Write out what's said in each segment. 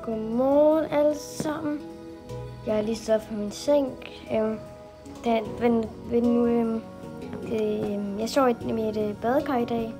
Godmorgen alle sammen. Jeg er lige stået fra min seng. Jeg sov i et badekar i dag.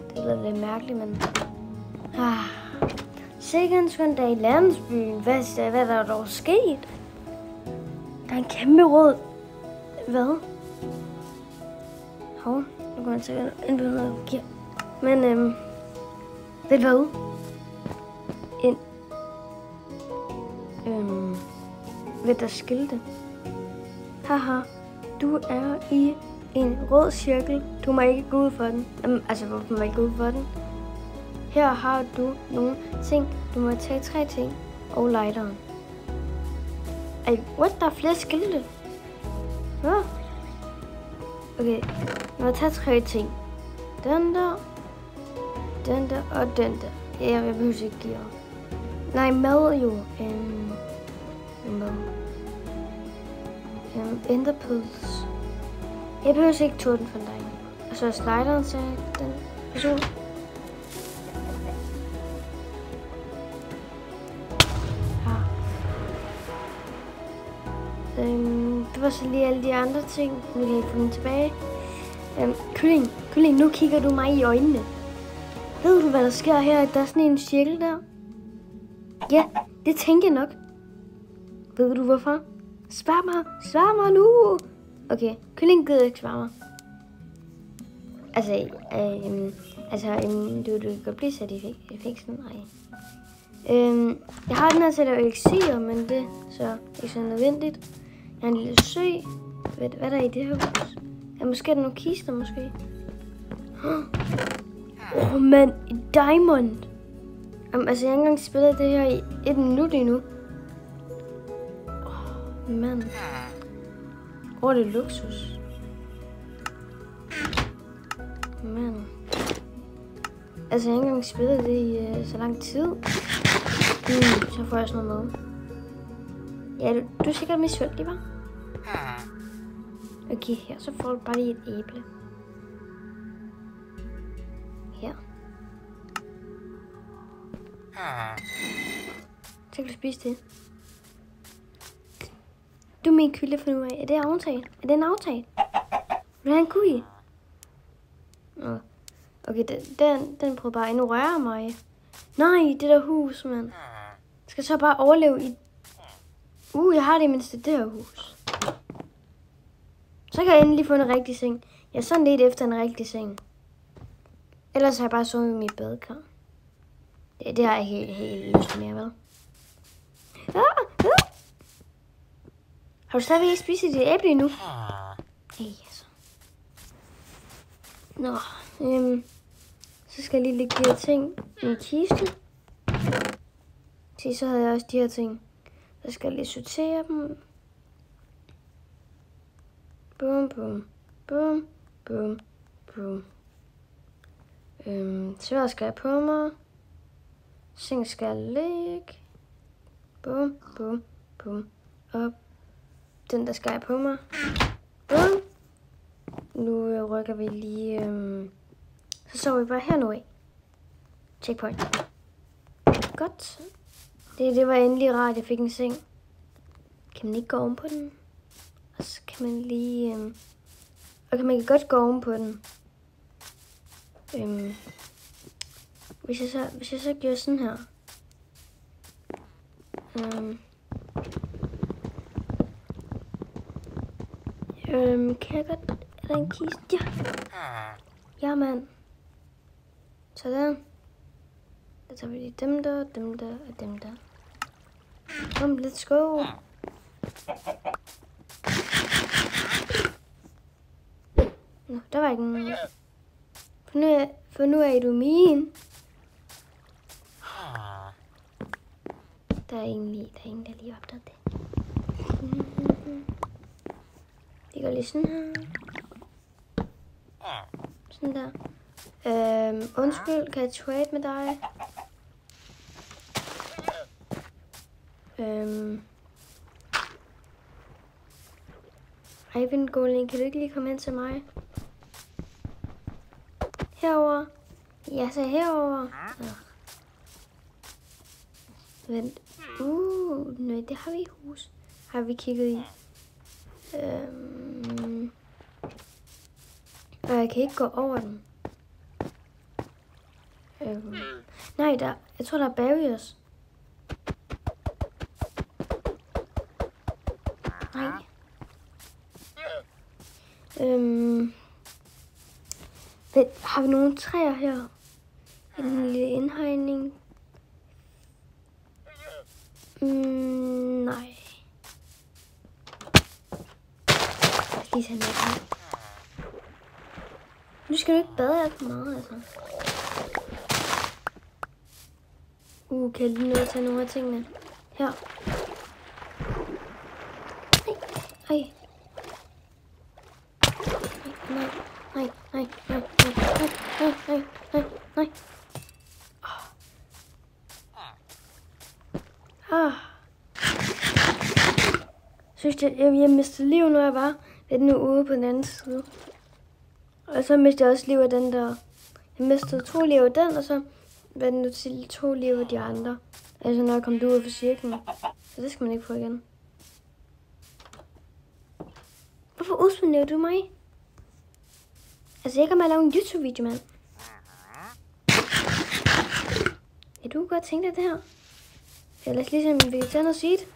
Det lyder lidt mærkeligt, men... Sikke en skøn dag i landsbyen. Hvad er der dog sket? Der er en kæmpe rød. Hvad? Hov, nu kan man sikkert ind på noget gear. Men ved du hvad? Ved der skilte. Haha, du er i en rød cirkel. Du må ikke gå ud for den. Hvorfor må jeg ikke gå ud for den? Her har du nogle ting. Du må tage 3 ting og lighteren. What? Der er flere skilte. Hvad? Okay, nu må tage 3 ting. Den der og den der. Ja, jeg behøver ikke give op. Nej, mad jo. Mad. Enderpearls. Jeg behøver ikke tåle den for dig. Og så er slideren til den person. Det var så lige alle de andre ting. Nu kan jeg få dem tilbage. Kylling, nu kigger du mig i øjnene. Ved du, hvad der sker her? Der er sådan en cirkel der. Ja, det tænker jeg nok. Ved du hvorfor? Svar mig nu. Okay, kylling gider ikke svare mig. Du kan godt blive sat i fængsel. Nej. Jeg har den her sæt af elixir, men det så ikke så nødvendigt. Jeg har en lille sø. Hvad er der i det her hus? Måske er der nogle kister, måske. Man, diamond. Jeg har ikke engang spillet det her i 1 minut endnu. Mand. Det er luksus. Mand. Jeg har ikke engang spillet det i så lang tid. Så får jeg sådan noget med. Ja, du er sikkert misundelig, hva'? Okay, her, så får du bare lige et æble. Her. Så kan du spise det. Du er min kylde for nu af. Er det aftalt? Er det en aftale? Vil du have en kugi? Okay, den prøver bare at ignorere mig. Nej, det der hus, mand. Jeg skal så bare overleve i... jeg har det mindste det her hus. Så kan jeg endelig få en rigtig seng. Jeg er sådan lidt efter en rigtig seng. Ellers har jeg bare sovet i mit badekar. Det har jeg helt lyst mere, vel? Har du stadigvæk ikke spist dit æble endnu? Altså. Nå, så skal jeg lige lægge de her ting i en kiste. Så havde jeg også de her ting. Så skal jeg lige sortere dem. Boom, boom, boom, boom, boom. Svær skal jeg på mig. Seng skal jeg lægge. Boom, boom, boom. Op. Den der skal jeg på mig. Boom. Nu rykker vi lige... Så sover vi bare her nu af. Checkpoint. Godt. Det var endelig rart, jeg fik en seng. Kan man ikke gå oven på den? Og så kan man lige... Okay, man kan godt gå oven på den. Hvis jeg så gør sådan her. Kan jeg godt... Er der en kiste? Ja. Ja, mand. Sådan. Så tager vi lige dem der, dem der og dem der. Kom, let's go. Nå, der var ikke nogen. For nu er du min. Der er ingen, der lige opdaget det. Det går lige sådan her. Sådan der. Undskyld, kan jeg trade med dig? Ivan Golding, kan du ikke lige komme hen til mig? Herover. Ja, så herover. Vent. Nej, det har vi i hus. Har vi kigget i. Og jeg kan ikke gå over den. Nej, jeg tror, der er barriers. Nej. Har vi nogle træer her? En lille indhegning? Nej. Jeg skal lige tage noget. Nu skal du ikke bade alt for meget, altså. Kan jeg lige nå at tage nogle af tingene? Her. Nej. Synes jeg mistede liv, når jeg var lidt ude på den anden side. Og så mistede jeg også liv af den der. Jeg mistede 2 liv af den, og så var den nu til 2 liv af de andre. Altså når jeg kom ud fra cirklen. Så det skal man ikke få igen. Hvorfor udspanderer du mig? Altså jeg kan bare lave en YouTube-video, mand. Ja, du kunne godt tænke dig det her. Ellers ligesom vi kan tage noget sit.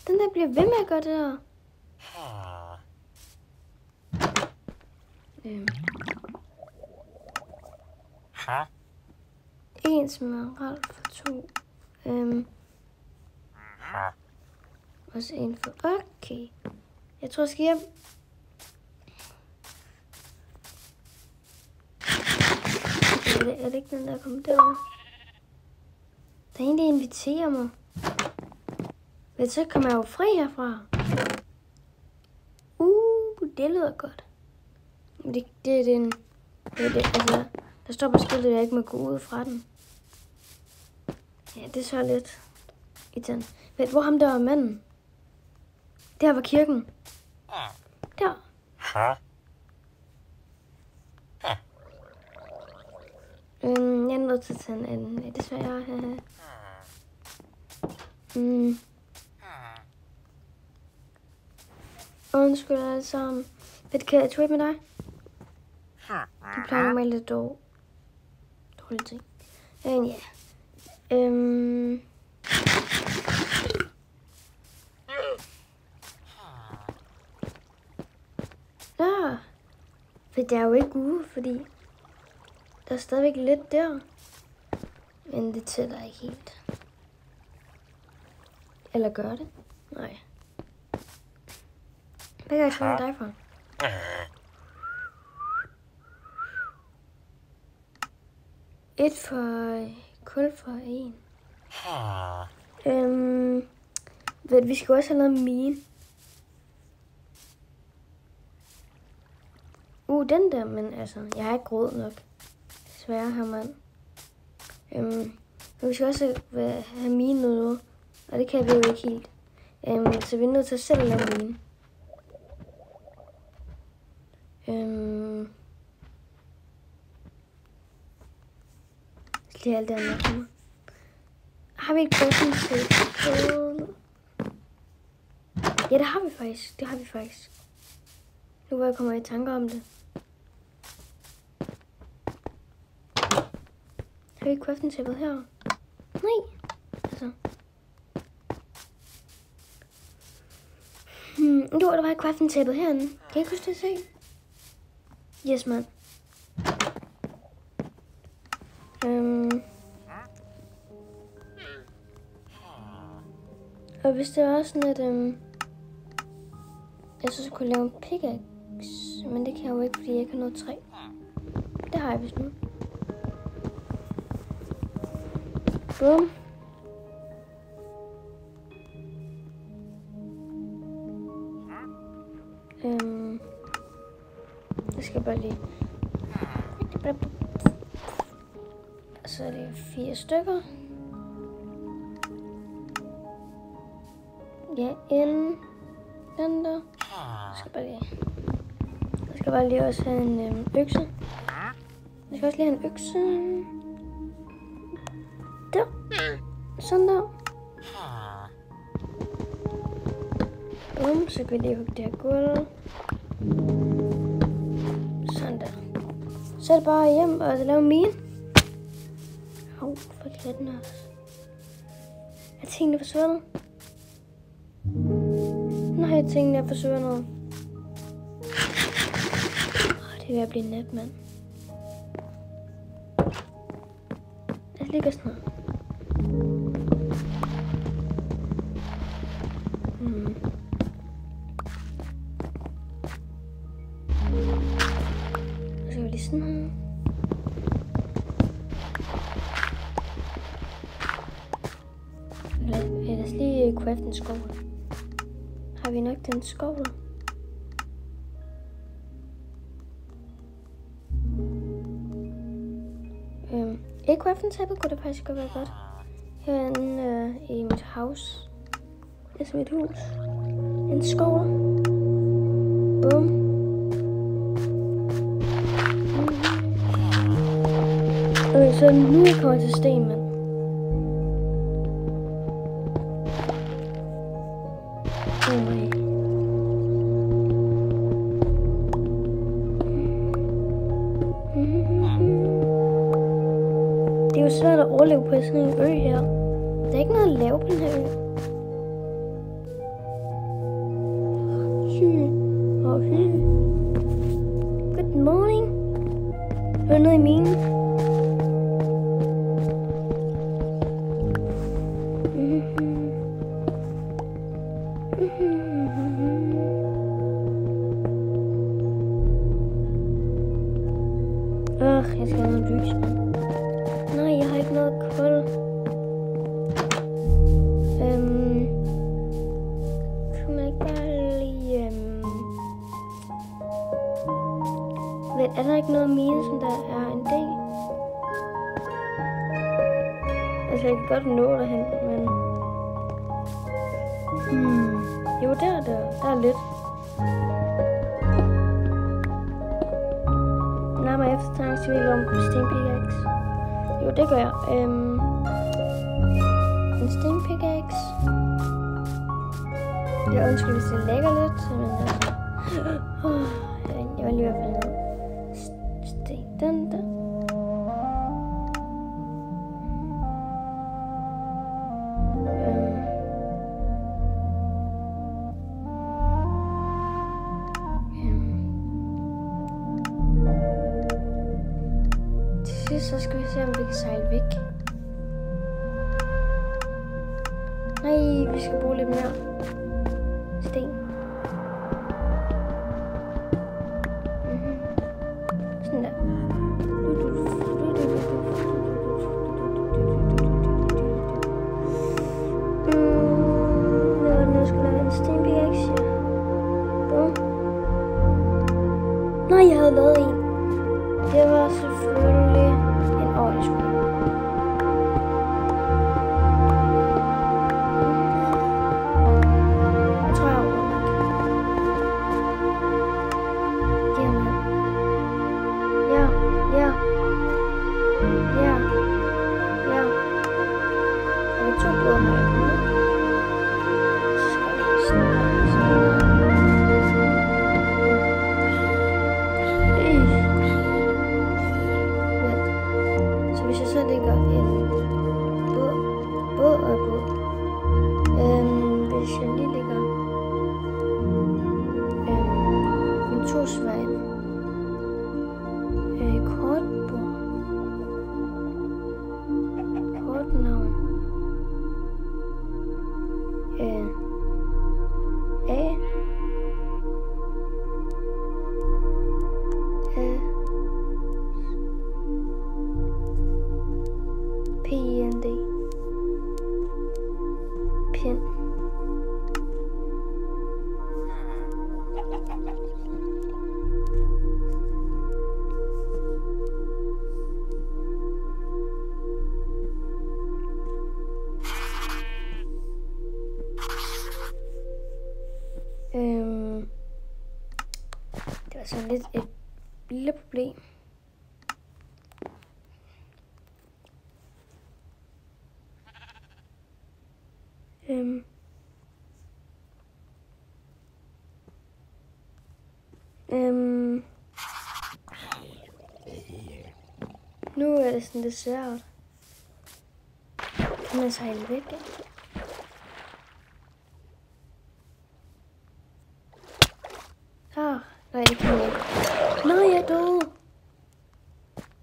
Den der bliver ved med at gøre det her. En smerald for 2. Også en for... Okay. Jeg tror, jeg skal hjem. Er det ikke den, der kommer derovre? Der er en, der inviterer mig. Men så kommer jeg jo fri herfra. Det lyder godt. Det er den... altså, der står på skiltet, at jeg ikke må gå ud fra den. Ja, det er så lidt i den. Ved hvor ham der var manden? Der var kirken. Der. Jeg er nødt til at tage en anden. Desværre. Undskyld alle sammen. Kan jeg trade med dig? Du plejer normalt lidt dårlige ting. Men ja. For det er jo ikke ude, fordi der er stadigvæk lidt der. Men det tæller ikke helt. Eller gør det? Nej. Hvad kan jeg finde dig for? Et for kul for en. Vi skal også have noget mine. Den der, men altså, jeg har ikke råd nok. Desværre her, mand. Vi skal også have mine noget, og det kan vi jo ikke helt. Så vi er nødt til at selv lave mine. Det er alt det andet. Har vi et crafting table? Ja, det har vi faktisk. Nu hvor jeg kommer i tanker om det. Har vi et crafting table her? Nej. Altså. Jo, der var et crafting table herinde. Kan jeg ikke huske det se? Yes, man. Og hvis det var sådan, at jeg så skulle lave en pickaxe, men det kan jeg jo ikke, fordi jeg ikke har noget træ. Det har jeg vist nu. Boom. Jeg skal bare lige... Så er det 4 stykker. Ja, den der. Jeg skal bare lige også have en økse. Jeg skal også lige have en økse. Der. Sådan der. Så kan vi lige hugge det her gulv. Sådan der. Så er det bare hjem og lave mine. For katten også. Er tingene forsvundet? Nej, tingene er forsvundet. Det er ved at blive nat, mand. Lad os lige gå sådan her. Så skal vi lige sådan her. Lad os lige crafte en skovl. Har vi nok den skovl? Ikke crafte en tæppe, kunne det faktisk godt være godt. Herinde i mit house. Altså mit hus. En skovl. Bum. Okay, så nu er jeg kommet til sten, mand. Det er jo svært at overleve på sådan en ø her. Der er ikke noget at lave på den her ø. Good morning. Hør noget i minen. Jeg skal have noget lys, mand. Nej, jeg har ikke noget kul. Kunne man ikke bare lige... Er der ikke noget mine, som der er en del? Altså, jeg kan godt nå derhen, men... Jo, der er lidt. Nærmere eftertanke til virkelig om stenpickaxe. Jo, det gør jeg. En stenpickaxe. Jeg ønsker, hvis det lægger lidt, men jeg vil lige i hvert fald noget sten. Den der. Så skal vi se, om vi kan sejle væk. Nej, vi skal bruge lidt mere sten. Sådan der. Nu skal jeg lave en stenpickaxe. Nej, jeg havde lavet en. Det var selvfølgelig en ordentlig. Jeg tror, jeg har nok. Jamen. Ja. Og vi 2 både har jeg med. Så skal jeg lige sådan. Hvis jeg så lægger en båd og båd. Hvis jeg lige lægger en 2-svej kortbord, kortnavn, PND. Pind. Det var sådan lidt et lille problem. Nu er det sådan lidt svært. Kan man sejle væk? Nej, det kan jeg ikke. Nej, jeg døde.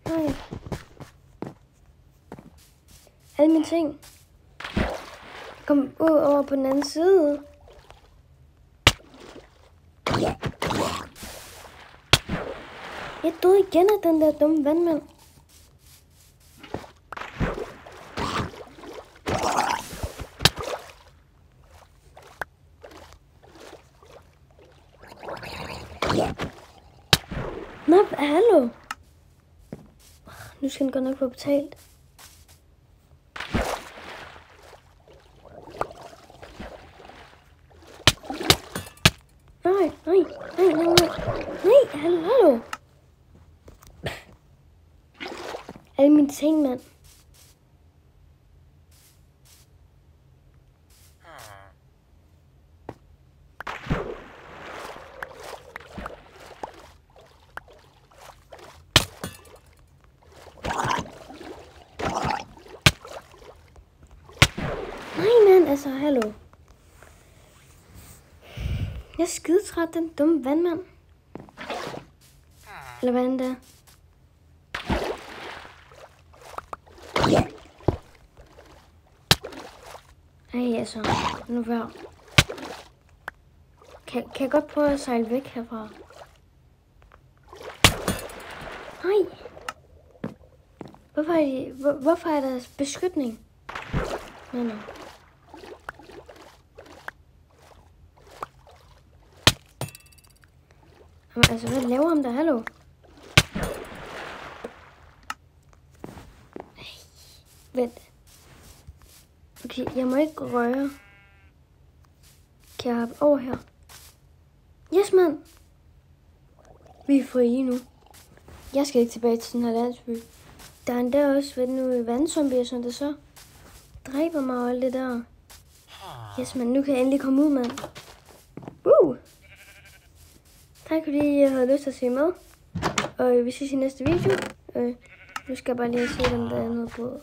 Nej. Alle mine ting. Kom ud over på den anden side. Jeg døde igen af den der dumme vandmand. Nå, hallo. Nu skal den godt nok få betalt. Nej, hallo. Alle mine ting, mand. Altså, hallo. Jeg er skidetræt, den dumme vandmand. Eller hvad end der. Ej, altså. Nu vær. Kan jeg godt prøve at sejle væk herfra? Nej. Hvorfor er der beskytning? Nå. Jamen, altså, hvad laver han der? Hallo? Vent. Okay, jeg må ikke røre. Kan jeg hoppe over her? Yes, mand! Vi er frie nu. Jeg skal ikke tilbage til den her landsby. Der er endda også vandzombier, som det så dræber mig og alt det der. Yes, mand. Nu kan jeg endelig komme ud, mand. Tak fordi jeg havde lyst til at se med. Og vi ses i næste video. Nu skal jeg bare lige se, om der er noget på.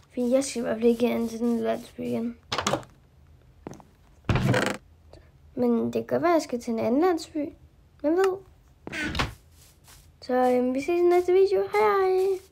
Fordi jeg skal i hvert fald ikke ind til den landsby igen. Men det kan godt være, at jeg skal til en anden landsby. Hvem ved? Så vi ses i næste video. Hej hej!